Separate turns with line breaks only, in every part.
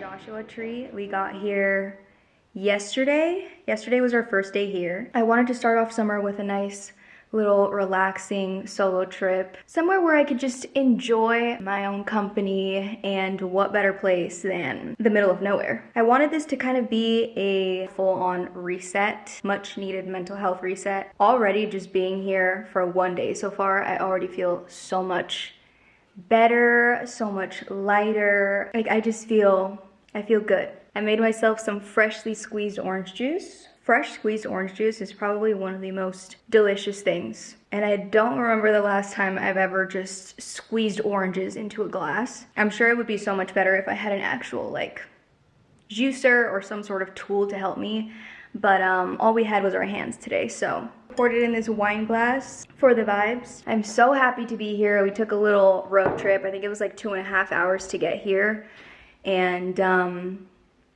Joshua Tree. We got here yesterday. Yesterday was our first day here. I wanted to start off summer with a nice little relaxing solo trip, somewhere where I could just enjoy my own company, and what better place than the middle of nowhere. I wanted this to kind of be a full-on reset, much needed mental health reset. Already just being here for one day so far, I already feel so much better, so much lighter. Like I feel good. I made myself some freshly squeezed orange juice. Fresh squeezed orange juice is probably one of the most delicious things. And I don't remember the last time I've ever just squeezed oranges into a glass. I'm sure it would be so much better if I had an actual like juicer or some sort of tool to help me. But all we had was our hands today, so poured it in this wine glass for the vibes. I'm so happy to be here. We took a little road trip. I think it was like 2.5 hours to get here. And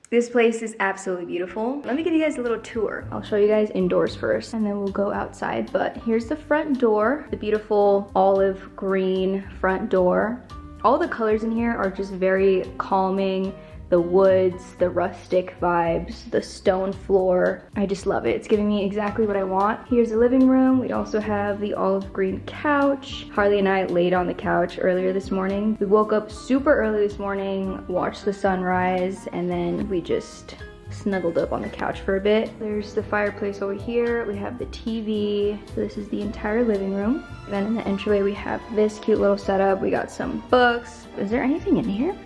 this place is absolutely beautiful. Let me give you guys a little tour. I'll show you guys indoors first and then we'll go outside. But here's the front door, the beautiful olive green front door. All the colors in here are just very calming. The woods, the rustic vibes, the stone floor. I just love it. It's giving me exactly what I want. Here's the living room. We also have the olive green couch. Harley and I laid on the couch earlier this morning. We woke up super early this morning, watched the sunrise, and then we just snuggled up on the couch for a bit. There's the fireplace over here. We have the TV. So this is the entire living room. Then in the entryway, we have this cute little setup. We got some books. Is there anything in here?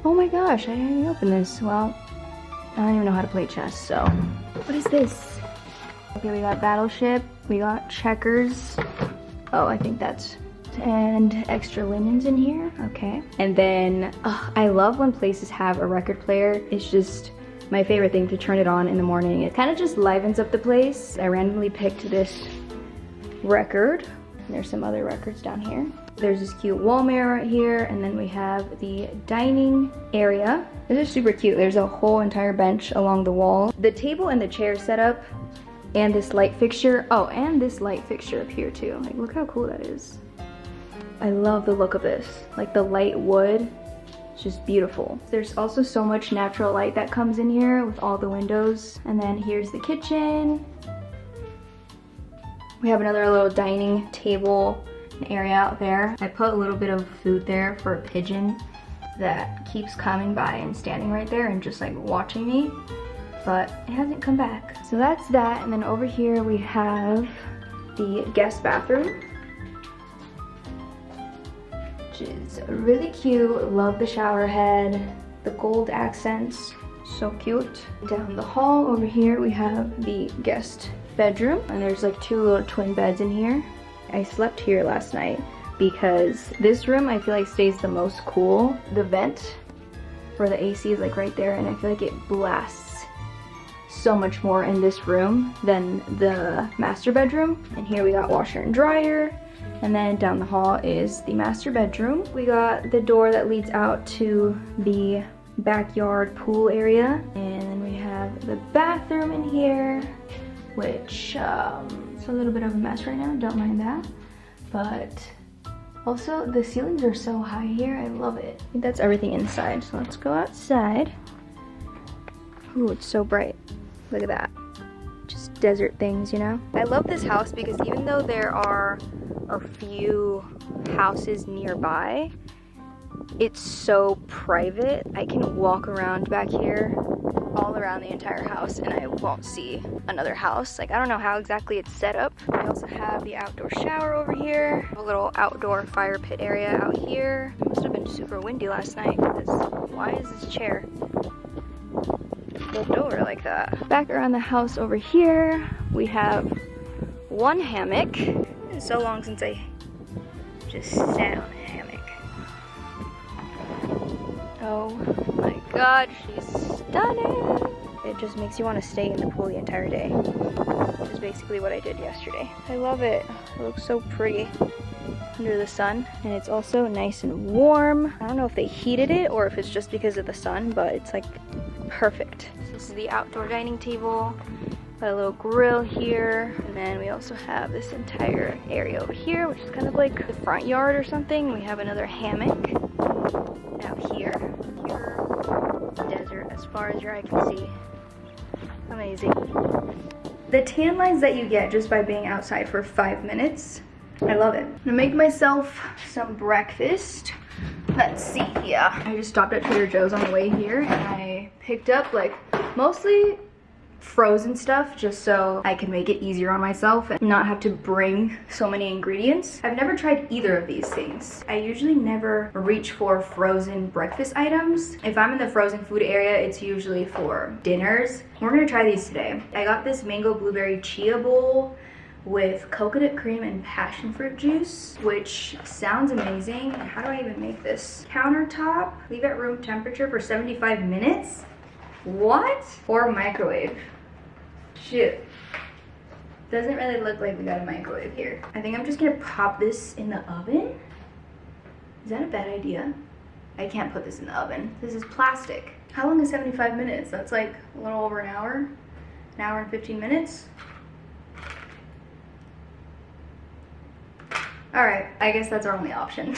Oh my gosh, I didn't even open this. Well, I don't even know how to play chess, so. What is this? Okay, we got Battleship, we got checkers. Oh, I think that's, and extra linens in here, okay. And then, I love when places have a record player. It's just my favorite thing to turn it on in the morning. It kind of just livens up the place. I randomly picked this record. There's some other records down here. There's this cute wall mirror right here, and then we have the dining area. This is super cute. There's a whole entire bench along the wall. The table and the chair setup, and this light fixture. Oh, and this light fixture up here too. Like, look how cool that is. I love the look of this. Like the light wood, it's just beautiful. There's also so much natural light that comes in here with all the windows. And then here's the kitchen. We have another little dining table area out there. I put a little bit of food there for a pigeon that keeps coming by and standing right there and just like watching me, but it hasn't come back. So that's that. And then over here we have the guest bathroom, which is really cute. Love the shower head, the gold accents, so cute. Down the hall over here we have the guest bedroom, and there's like 2 little twin beds in here. I slept here last night because this room I feel like stays the most cool. The vent for the AC is like right there, and I feel like it blasts so much more in this room than the master bedroom. And here we got washer and dryer, and then down the hall is the master bedroom. We got the door that leads out to the backyard pool area, and then we have the bathroom in here, which it's a little bit of a mess right now, don't mind that. But also the ceilings are so high here, I love it. I think that's everything inside, so let's go outside. Ooh, it's so bright. Look at that. Just desert things, you know? I love this house because even though there are a few houses nearby, it's so private. I can walk around back here all around the entire house and I won't see another house. Like, I don't know how exactly it's set up. We also have the outdoor shower over here, a little outdoor fire pit area out here. It must have been super windy last night because why is this chair flipped over like that? Back around the house over here, we have one hammock. It's so long since I just sat on a hammock. Oh my god, she's stunning. It just makes you want to stay in the pool the entire day, which is basically what I did yesterday. I love it. It looks so pretty under the sun, and it's also nice and warm. I don't know if they heated it or if it's just because of the sun, but it's like perfect. So this is the outdoor dining table. Got a little grill here, and then we also have this entire area over here, which is kind of like the front yard or something. We have another hammock. out here. Pure desert as far as your eye can see. Amazing. The tan lines that you get just by being outside for 5 minutes, I love it. I'm gonna make myself some breakfast. Let's see here. I just stopped at Trader Joe's on the way here and I picked up like mostly frozen stuff just so I can make it easier on myself and not have to bring so many ingredients. I've never tried either of these things. I usually never reach for frozen breakfast items. If I'm in the frozen food area, it's usually for dinners. We're gonna try these today. I got this mango blueberry chia bowl with coconut cream and passion fruit juice, which sounds amazing. How do I even make this? Countertop, leave at room temperature for 75 minutes? What? Or microwave. Shit. Doesn't really look like we got a microwave here. I think I'm just gonna pop this in the oven. Is that a bad idea? I can't put this in the oven. This is plastic. How long is 75 minutes? That's like a little over an hour and 15 minutes. All right, I guess that's our only option.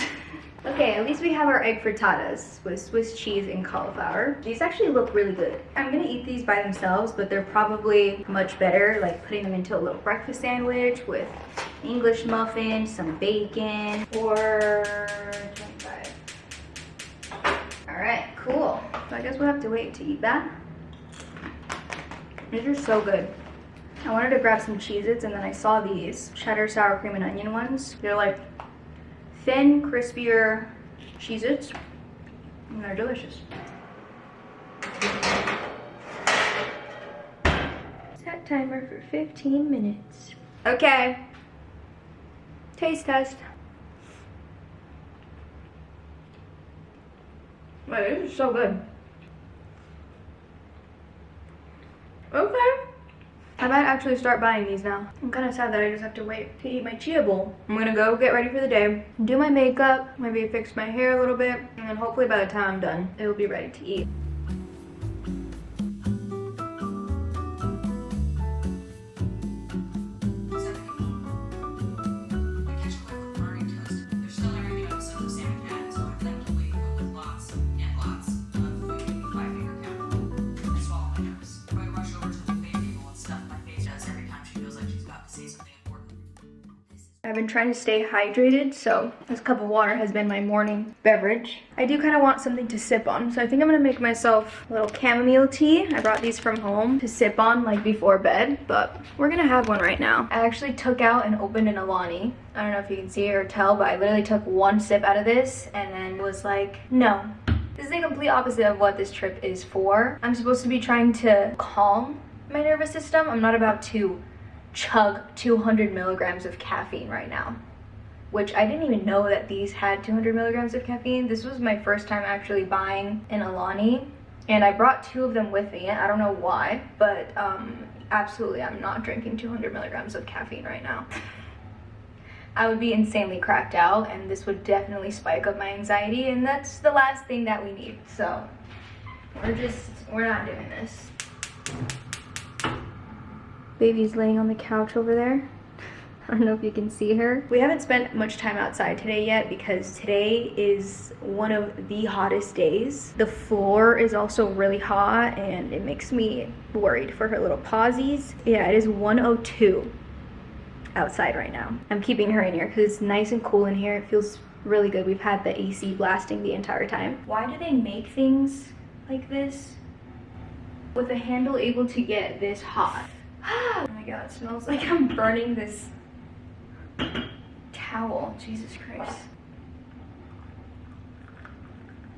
Okay, at least we have our egg frittatas with Swiss cheese and cauliflower. These actually look really good. I'm gonna eat these by themselves, but they're probably much better, like putting them into a little breakfast sandwich with English muffin, some bacon, or 25. All right, cool. So I guess we'll have to wait to eat that. These are so good. I wanted to grab some Cheez-Its and then I saw these cheddar sour cream and onion ones. They're like thin, crispier Cheez-Its, and they're delicious. Set timer for 15 minutes. Okay. Taste test. Wait, this is so good. Okay. I might actually start buying these now. I'm kind of sad that I just have to wait to eat my chia bowl. I'm gonna go get ready for the day, do my makeup, maybe fix my hair a little bit, and then hopefully by the time I'm done, it'll be ready to eat. I've been trying to stay hydrated, so this cup of water has been my morning beverage. I do kind of want something to sip on, so I think I'm gonna make myself a little chamomile tea. I brought these from home to sip on like before bed, but we're gonna have one right now. I actually took out and opened an Alani. I don't know if you can see it or tell, but I literally took one sip out of this and then was like, no. This is the complete opposite of what this trip is for. I'm supposed to be trying to calm my nervous system. I'm not about to chug 200 milligrams of caffeine right now, which I didn't even know that these had 200 milligrams of caffeine. This was my first time actually buying an Alani, and I brought 2 of them with me. I don't know why, but absolutely I'm not drinking 200 milligrams of caffeine right now. I would be insanely cracked out, and this would definitely spike up my anxiety, and that's the last thing that we need. So we're not doing this. Baby's laying on the couch over there. I don't know if you can see her. We haven't spent much time outside today yet because today is one of the hottest days. The floor is also really hot and it makes me worried for her little pawsies. Yeah, it is 102 outside right now. I'm keeping her in here because it's nice and cool in here. It feels really good. We've had the AC blasting the entire time. Why do they make things like this with a handle able to get this hot? Oh my god, it smells like I'm burning this towel. Jesus Christ.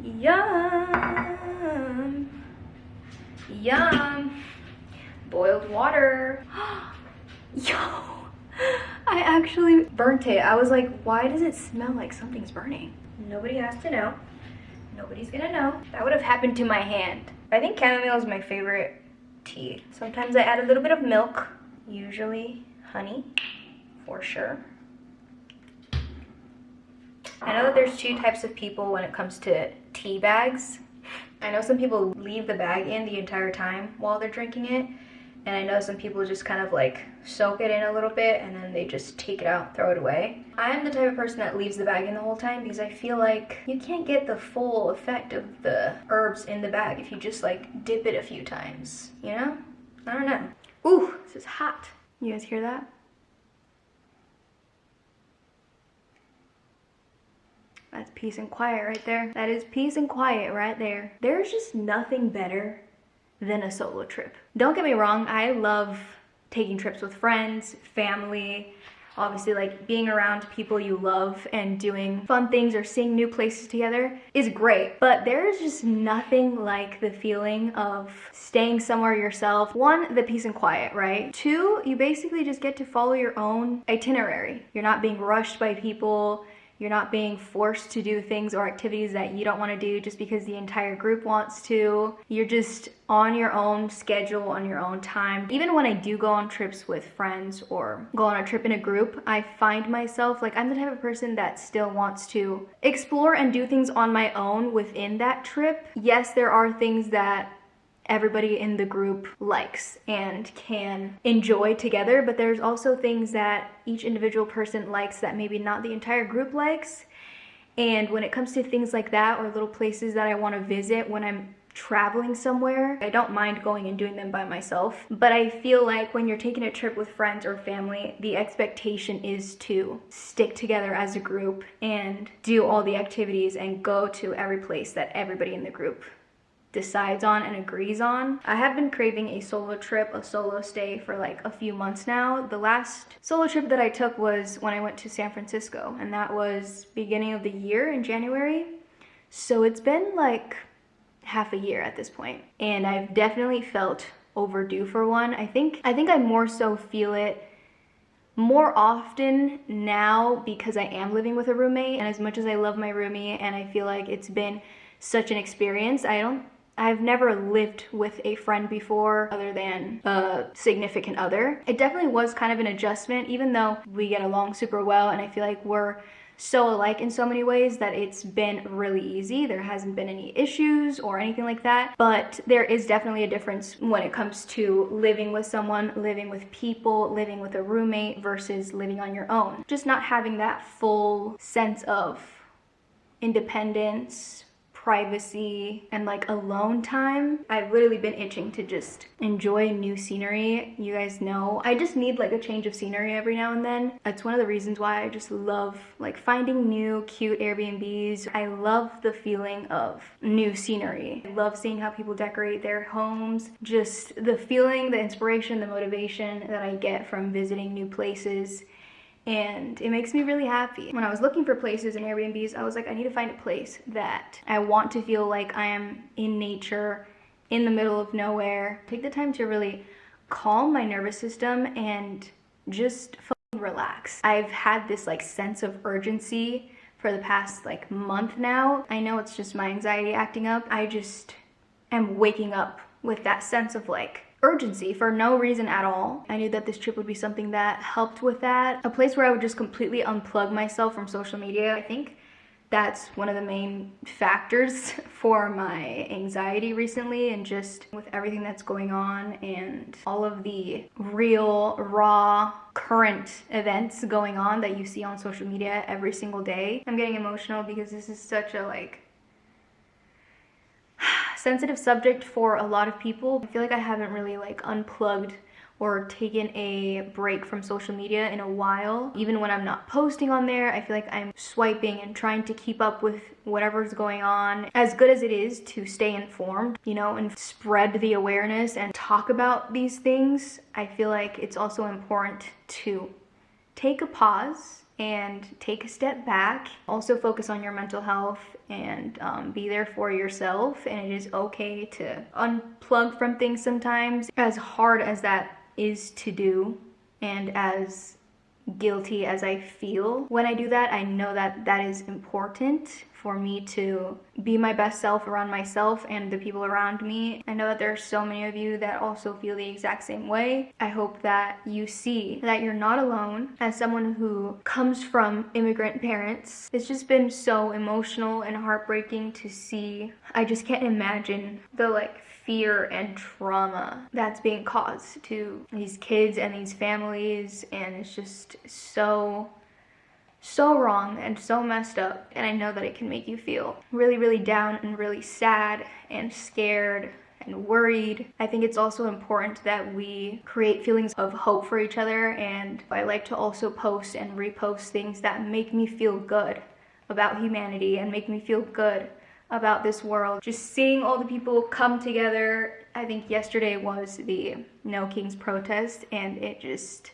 Yum. Yum. Boiled water. Yo, I actually burnt it. I was like, why does it smell like something's burning? Nobody has to know. Nobody's gonna know. That would have happened to my hand. I think chamomile is my favorite tea. Sometimes I add a little bit of milk, usually honey, for sure. I know that there's 2 types of people when it comes to tea bags. I know some people leave the bag in the entire time while they're drinking it, And I know some people just kind of like soak it in a little bit and then they just take it out, throw it away. I am the type of person that leaves the bag in the whole time because I feel like you can't get the full effect of the herbs in the bag if you just like dip it a few times, you know? I don't know. Ooh, this is hot. You guys hear that? That's peace and quiet right there. That is peace and quiet right there. There's just nothing better than a solo trip. Don't get me wrong, I love taking trips with friends, family, obviously like being around people you love and doing fun things or seeing new places together is great, but there's just nothing like the feeling of staying somewhere yourself. One, the peace and quiet, right? Two, you basically just get to follow your own itinerary. You're not being rushed by people. You're not being forced to do things or activities that you don't want to do just because the entire group wants to. You're just on your own schedule, on your own time. Even when I do go on trips with friends or go on a trip in a group, I find myself, like, I'm the type of person that still wants to explore and do things on my own within that trip. Yes, there are things that everybody in the group likes and can enjoy together, but there's also things that each individual person likes that maybe not the entire group likes. And when it comes to things like that or little places that I want to visit when I'm traveling somewhere, I don't mind going and doing them by myself. But I feel like when you're taking a trip with friends or family, the expectation is to stick together as a group and do all the activities and go to every place that everybody in the group decides on and agrees on. I have been craving a solo trip, a solo stay for like a few months now. The last solo trip that I took was when I went to San Francisco, and that was beginning of the year in January. So it's been like half a year at this point, and I've definitely felt overdue for one. I think I more so feel it more often now because I am living with a roommate, and as much as I love my roomie and I feel like it's been such an experience, I've never lived with a friend before other than a significant other. It definitely was kind of an adjustment, even though we get along super well and I feel like we're so alike in so many ways that it's been really easy. There hasn't been any issues or anything like that, but there is definitely a difference when it comes to living with someone, living with people, living with a roommate versus living on your own. Just not having that full sense of independence, privacy, and like alone time. I've literally been itching to just enjoy new scenery. You guys know I just need like a change of scenery every now and then. That's one of the reasons why I just love like finding new cute Airbnbs. I love the feeling of new scenery. I love seeing how people decorate their homes. Just the feeling, the inspiration, the motivation that I get from visiting new places. And it makes me really happy. When I was looking for places and Airbnbs, I was like, I need to find a place that I want to feel like I am in nature, in the middle of nowhere. Take the time to really calm my nervous system and just relax. I've had this like sense of urgency for the past like month now. I know it's just my anxiety acting up. I just am waking up with that sense of like urgency for no reason at all. I knew that this trip would be something that helped with that. A place where I would just completely unplug myself from social media. I think that's one of the main factors for my anxiety recently, and just with everything that's going on and all of the real, raw, current events going on that you see on social media every single day. I'm getting emotional because this is such a like sensitive subject for a lot of people. I feel like I haven't really like unplugged or taken a break from social media in a while. Even when I'm not posting on there, I feel like I'm swiping and trying to keep up with whatever's going on. As good as it is to stay informed, you know, and spread the awareness and talk about these things, I feel like it's also important to take a pause and take a step back. Also focus on your mental health and be there for yourself. And it is okay to unplug from things sometimes. As hard as that is to do, and as guilty as I feel when I do that, I know that that is important for me to be my best self around myself and the people around me. I know that there are so many of you that also feel the exact same way. I hope that you see that you're not alone. As someone who comes from immigrant parents, it's just been so emotional and heartbreaking to see. I just can't imagine the fear and trauma that's being caused to these kids and these families, and it's just so wrong and so messed up. And I know that it can make you feel really, really down and really sad and scared and worried. I think it's also important that we create feelings of hope for each other, and I like to also post and repost things that make me feel good about humanity and make me feel good about this world. Just seeing all the people come together. I think yesterday was the No Kings protest, and it just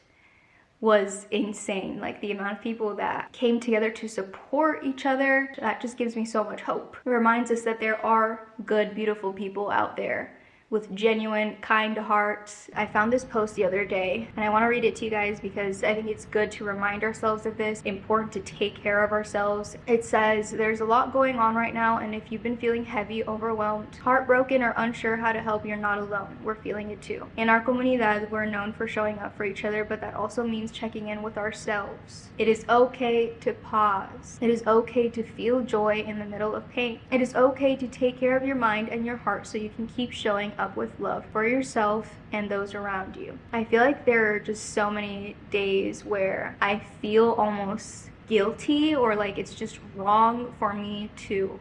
was insane. Like, the amount of people that came together to support each other, that just gives me so much hope. It reminds us that there are good, beautiful people out there with genuine, kind hearts. I found this post the other day, and I want to read it to you guys because I think it's good to remind ourselves of this. Important to take care of ourselves. It says, there's a lot going on right now, and if you've been feeling heavy, overwhelmed, heartbroken, or unsure how to help, you're not alone. We're feeling it too. In our comunidad, we're known for showing up for each other, but that also means checking in with ourselves. It is okay to pause. It is okay to feel joy in the middle of pain. It is okay to take care of your mind and your heart so you can keep showing up with love for yourself and those around you. I feel like there are just so many days where I feel almost guilty, or like it's just wrong for me to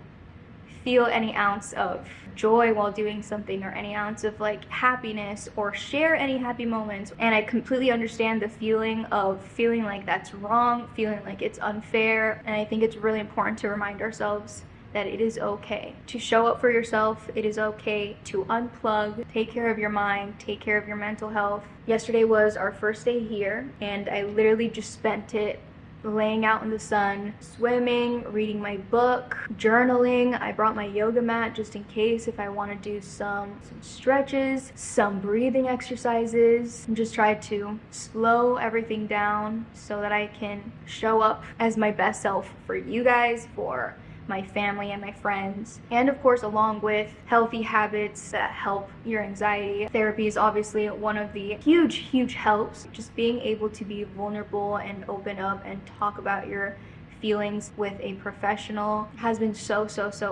feel any ounce of joy while doing something, or any ounce of happiness, or share any happy moments. And I completely understand the feeling of feeling like that's wrong, feeling like it's unfair. And I think it's really important to remind ourselves that it is okay to show up for yourself. It is okay to unplug, take care of your mind, take care of your mental health. Yesterday was our first day here, and I literally just spent it laying out in the sun, swimming, reading my book, journaling. I brought my yoga mat just in case if I want to do some stretches, some breathing exercises, and just try to slow everything down so that I can show up as my best self for you guys, for my family and my friends, and of course along with healthy habits that help your anxiety. Therapy is obviously one of the huge helps. Just being able to be vulnerable and open up and talk about your feelings with a professional has been so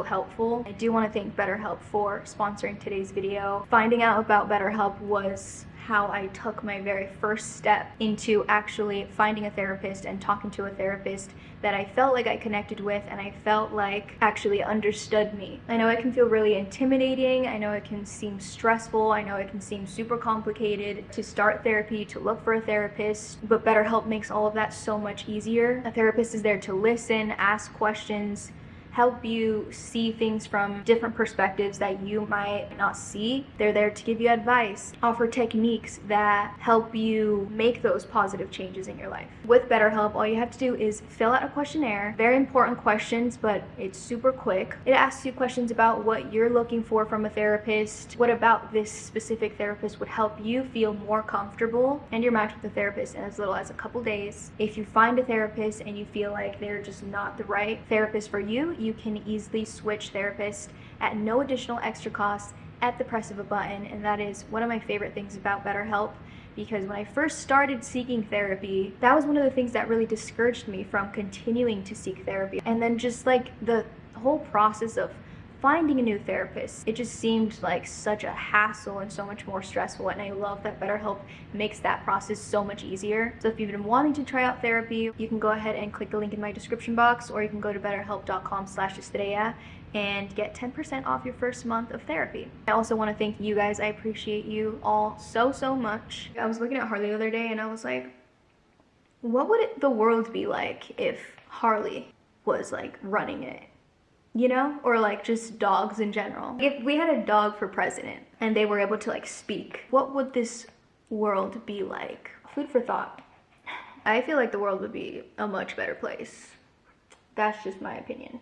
helpful. I do want to thank BetterHelp for sponsoring today's video. Finding out about BetterHelp was how I took my very first step into actually finding a therapist and talking to a therapist that I felt like I connected with and I felt like actually understood me. I know it can feel really intimidating. I know it can seem stressful. I know it can seem super complicated to start therapy, to look for a therapist, but BetterHelp makes all of that so much easier. A therapist is there to listen, ask questions, help you see things from different perspectives that you might not see. They're there to give you advice, offer techniques that help you make those positive changes in your life. With BetterHelp, all you have to do is fill out a questionnaire. Very important questions, but it's super quick. It asks you questions about what you're looking for from a therapist, what about this specific therapist would help you feel more comfortable, and you're matched with a therapist in as little as a couple days. If you find a therapist and you feel like they're just not the right therapist for you, you can easily switch therapists at no additional extra cost at the press of a button. And that is one of my favorite things about BetterHelp, because when I first started seeking therapy, that was one of the things that really discouraged me from continuing to seek therapy. And then just the whole process of finding a new therapist, it just seemed like such a hassle and so much more stressful, and I love that BetterHelp makes that process so much easier. So if you've been wanting to try out therapy, you can go ahead and click the link in my description box, or you can go to betterhelp.com/estrella and get 10% off your first month of therapy. I also want to thank you guys. I appreciate you all so much. I was looking at Harley the other day and I was like, what would the world be like if Harley was running it? You know, or just dogs in general. If we had a dog for president and they were able to speak, what would this world be like? Food for thought. I feel like the world would be a much better place. That's just my opinion.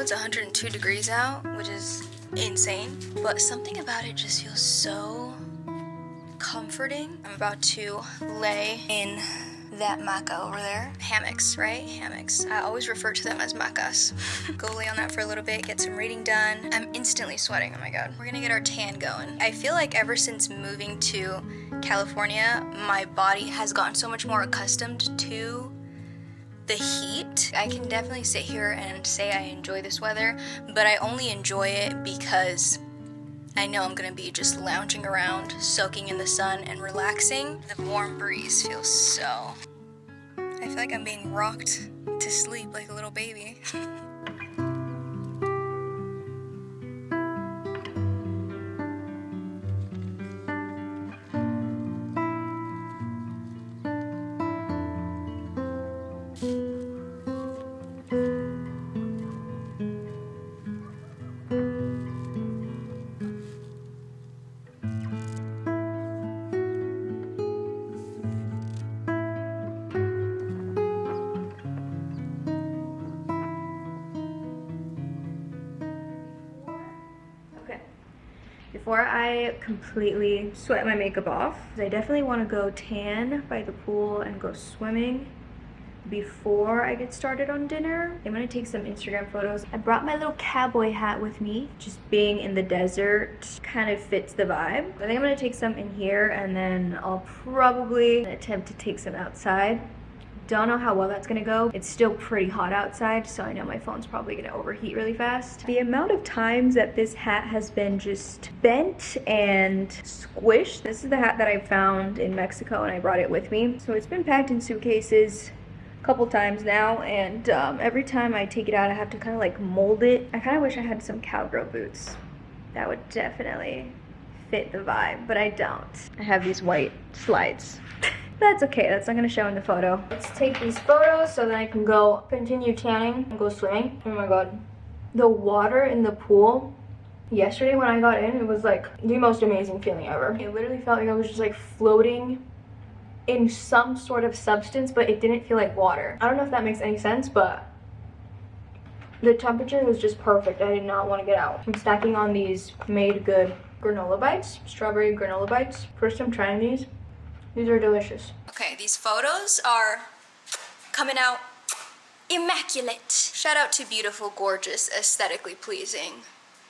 it's 102 degrees out, which is insane, but something about it just feels so comforting. I'm about to lay in that maca over there. Hammocks, right? Hammocks. I always refer to them as macas. Go lay on that for a little bit, get some reading done. I'm instantly sweating, oh my god. We're gonna get our tan going. I feel like ever since moving to California, my body has gotten so much more accustomed to the heat. I can definitely sit here and say I enjoy this weather, but I only enjoy it because I know I'm gonna be just lounging around, soaking in the sun and relaxing. The warm breeze feels so... I feel like I'm being rocked to sleep like a little baby. Before I completely sweat my makeup off, I definitely want to go tan by the pool and go swimming before I get started on dinner. I'm gonna take some Instagram photos. I brought my little cowboy hat with me. Just being in the desert kind of fits the vibe. I think I'm gonna take some in here and then I'll probably attempt to take some outside. Don't know how well that's gonna go. It's still pretty hot outside, so I know my phone's probably gonna overheat really fast. The amount of times that this hat has been just bent and squished. This is the hat that I found in Mexico and I brought it with me. So it's been packed in suitcases a couple times now, and every time I take it out I have to kind of like mold it. I kind of wish I had some cowgirl boots. That would definitely fit the vibe, but I don't. I have these white slides. That's okay, that's not gonna show in the photo. Let's take these photos so that I can go continue tanning and go swimming. Oh my god. The water in the pool, yesterday when I got in, it was like the most amazing feeling ever. It literally felt like I was just like floating in some sort of substance, but it didn't feel like water. I don't know if that makes any sense, but the temperature was just perfect. I did not want to get out. I'm stacking on these Made Good granola bites, strawberry granola bites. First time trying these. These are delicious. Okay, these photos are coming out immaculate. Shout out to beautiful, gorgeous, aesthetically pleasing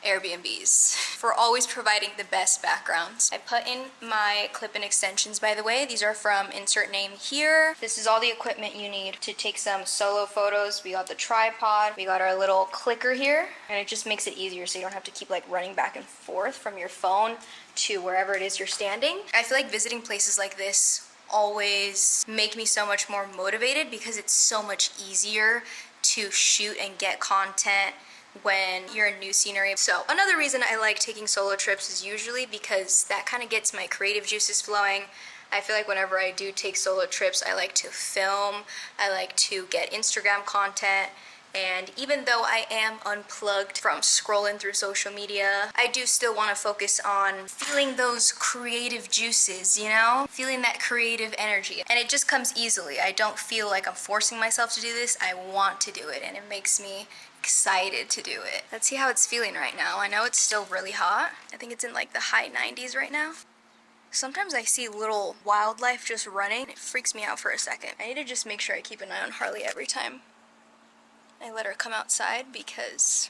Airbnbs for always providing the best backgrounds. I put in my clip-in extensions, by the way. These are from insert name here. This is all the equipment you need to take some solo photos. We got the tripod, we got our little clicker here, and it just makes it easier so you don't have to keep like running back and forth from your phone to wherever it is you're standing. I feel like visiting places like this always make me so much more motivated because it's so much easier to shoot and get content when you're in new scenery. So another reason I like taking solo trips is usually because that kind of gets my creative juices flowing. I feel like whenever I do take solo trips, I like to film, I like to get Instagram content, and even though I am unplugged from scrolling through social media, I do still want to focus on feeling those creative juices, you know? Feeling that creative energy. And it just comes easily. I don't feel like I'm forcing myself to do this. I want to do it, and it makes me excited to do it. Let's see how it's feeling right now. I know it's still really hot. I think it's in like the high 90s right now. Sometimes I see little wildlife just running. It freaks me out for a second. I need to just make sure I keep an eye on Harley every time I let her come outside because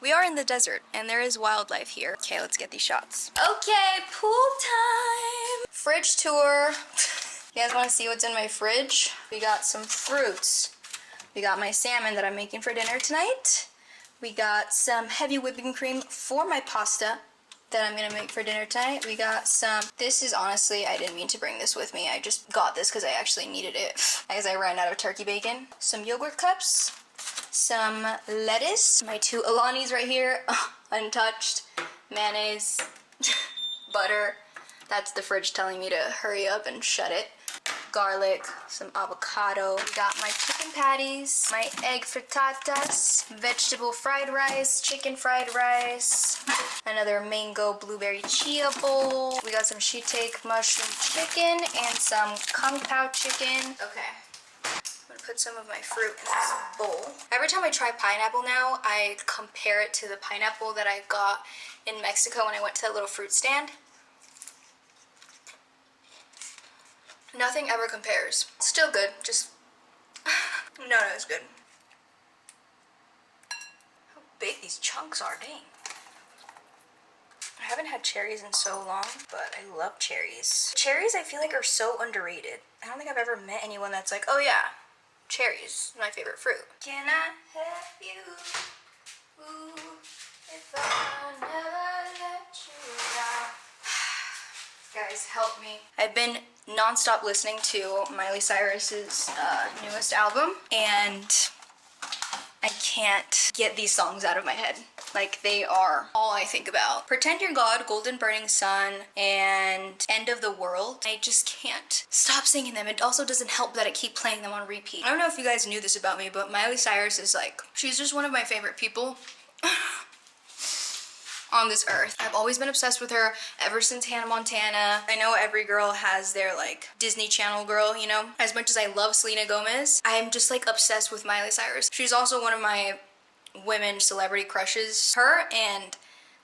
we are in the desert and there is wildlife here. Okay, let's get these shots. Okay, pool time! Fridge tour. You guys want to see what's in my fridge? We got some fruits. We got my salmon that I'm making for dinner tonight. We got some heavy whipping cream for my pasta that I'm gonna make for dinner tonight. We got some, this is honestly, I didn't mean to bring this with me. I just got this because I actually needed it because I ran out of turkey bacon. Some yogurt cups. Some lettuce, my 2 Alanis right here, untouched, mayonnaise, butter, that's the fridge telling me to hurry up and shut it, garlic, some avocado, we got my chicken patties, my egg frittatas, vegetable fried rice, chicken fried rice, another mango blueberry chia bowl, we got some shiitake mushroom chicken and some kung pao chicken. Okay. put some of my fruit in this bowl. Every time I try pineapple now, I compare it to the pineapple that I got in Mexico when I went to that little fruit stand. Nothing ever compares. Still good, just no, it's good. How big these chunks are, dang. I haven't had cherries in so long, but I love cherries. Cherries I feel like are so underrated. I don't think I've ever met anyone that's like, oh yeah, cherries, my favorite fruit. Can I have you? Ooh, if I never let you down. Guys, help me. I've been non-stop listening to Miley Cyrus's newest album, and I can't get these songs out of my head. Like, they are all I think about. Pretend You're God, Golden Burning Sun, and End of the World. I just can't stop singing them. It also doesn't help that I keep playing them on repeat. I don't know if you guys knew this about me, but Miley Cyrus is like, she's just one of my favorite people on this earth. I've always been obsessed with her ever since Hannah Montana. I know every girl has their like Disney Channel girl, you know? As much as I love Selena Gomez, I'm just like obsessed with Miley Cyrus. She's also one of my women celebrity crushes. Her and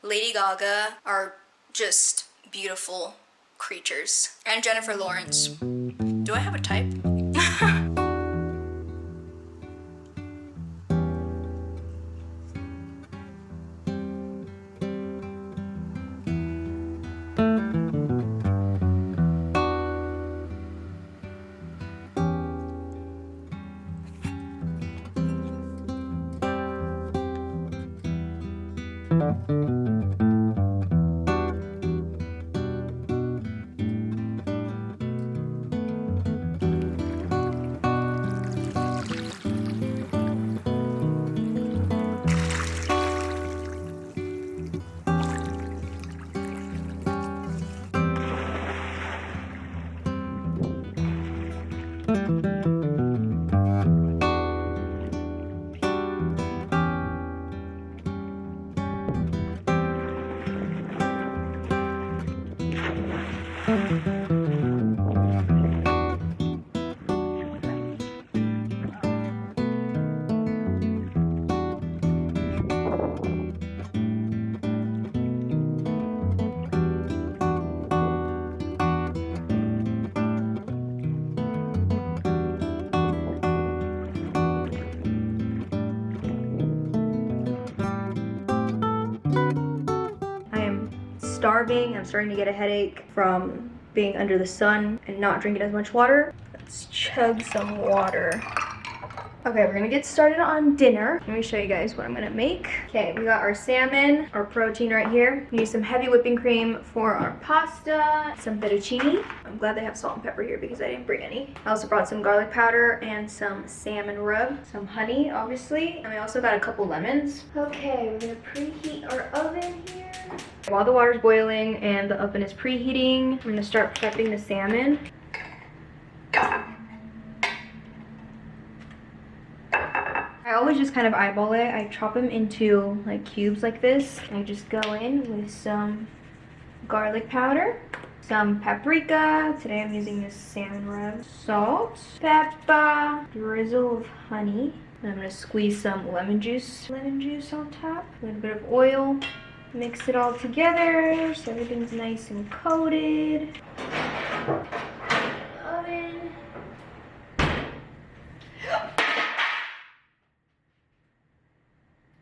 Lady Gaga are just beautiful creatures. And Jennifer Lawrence. Do I have a type? Starving. I'm starting to get a headache from being under the sun and not drinking as much water. Let's chug some water. Okay, we're gonna get started on dinner. Let me show you guys what I'm gonna make. Okay, we got our salmon, our protein right here. We need some heavy whipping cream for our pasta, some fettuccine. I'm glad they have salt and pepper here because I didn't bring any. I also brought some garlic powder and some salmon rub, some honey, obviously. And we also got a couple lemons. Okay, we're gonna preheat our oven here. While the water's boiling and the oven is preheating, I'm gonna start prepping the salmon. I always just kind of eyeball it. I chop them into like cubes like this. I just go in with some garlic powder, some paprika. Today I'm using this salmon rub. Salt, pepper, drizzle of honey. And I'm gonna squeeze some lemon juice on top. A little bit of oil. Mix it all together so everything's nice and coated. Oven.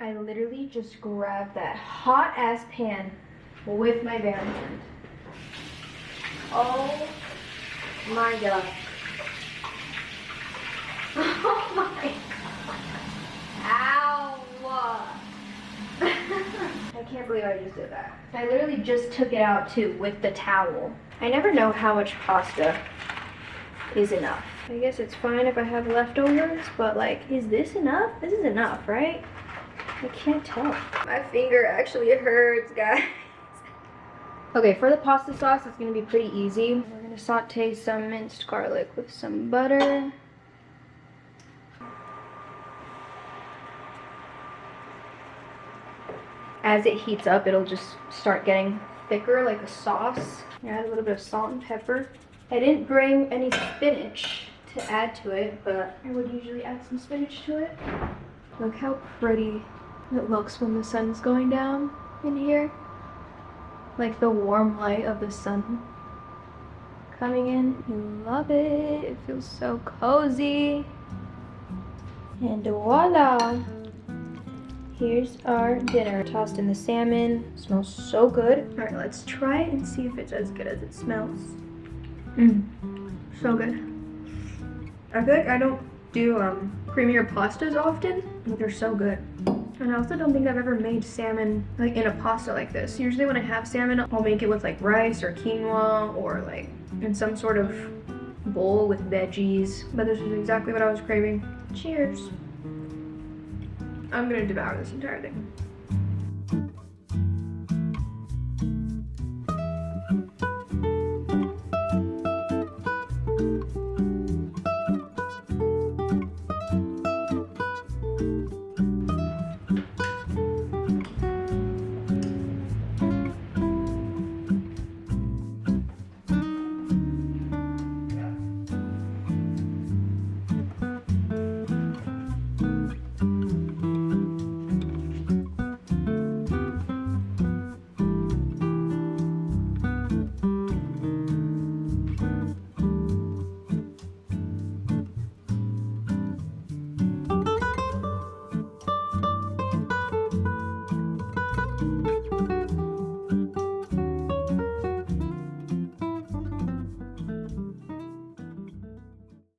I literally just grabbed that hot ass pan with my bare hand. Oh my god. Oh my. Ow. I can't believe I just did that. I literally just took it out too with the towel. I never know how much pasta is enough. I guess it's fine if I have leftovers, but like, is this enough? This is enough, right? I can't tell. My finger actually hurts, guys. Okay, for the pasta sauce, it's gonna be pretty easy. We're gonna saute some minced garlic with some butter. As it heats up, it'll just start getting thicker like a sauce. Add a little bit of salt and pepper. I didn't bring any spinach to add to it, but I would usually add some spinach to it. Look how pretty it looks when the sun's going down in here. Like the warm light of the sun coming in. I love it. It feels so cozy. And voila! Here's our dinner. Tossed in the salmon. Smells so good. Alright, let's try it and see if it's as good as it smells. So good. I feel like I don't do creamier pastas often, but they're so good. And I also don't think I've ever made salmon like in a pasta like this. Usually when I have salmon, I'll make it with like rice or quinoa or like in some sort of bowl with veggies. But this is exactly what I was craving. Cheers. I'm gonna devour this entire thing.